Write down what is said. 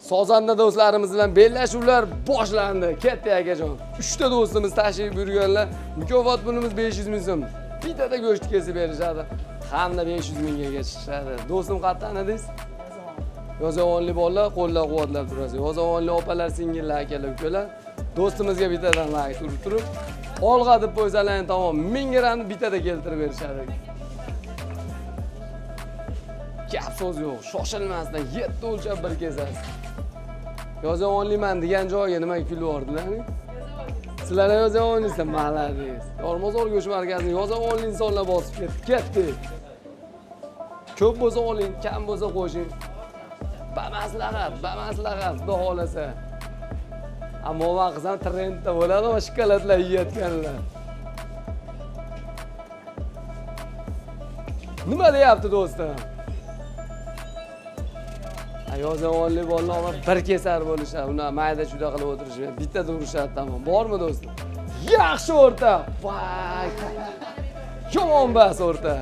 Sozanda do'stlarimiz bilan bellashuvlar boshlandi. Katta akajon. 3 ta do'stimiz tashrif buyurganlar. Mukofot pulimiz 500 ming so'm. Bitada go'sht kesib berishadi. Hamda 500 mingga chiqishadi. Do'stim qayerdan edingiz? Yozavonli bolalar qo'llab-quvvatlab turasiz. Yozavonli opalar, singillar, akalar, ukalar. Do'stimizga bitadan like urib turib, olg'a deb qo'ysalar tamom 1000 gramni bitada keltirib berishadi. Gap so'z yo'q, shoshilmasdan 7 o'lchab bir kesasiz. Yozavonliman degan joyga nima kulyaptilar? Sizlar yozavonlisizlar, malades. Yormozor go'sht markazining yozavonli insonlar bosib ketdi. Ko'p bo'lsa oling, kam bo'lsa qo'shing. Bamaslahat, xudo xolasa. Ammo vaqt ham trendda bo'ladi, va shokoladlar yeyotganlar. Nima deyapti do'stim? Yozavonli bolalar bir kesar bo'lishadi. Uni mayda juda qilib o'tirishadi. Bitta urishadi tamom. Bormi do'stim? Yaxshi o'rta. Voy. Yomon bas o'rta.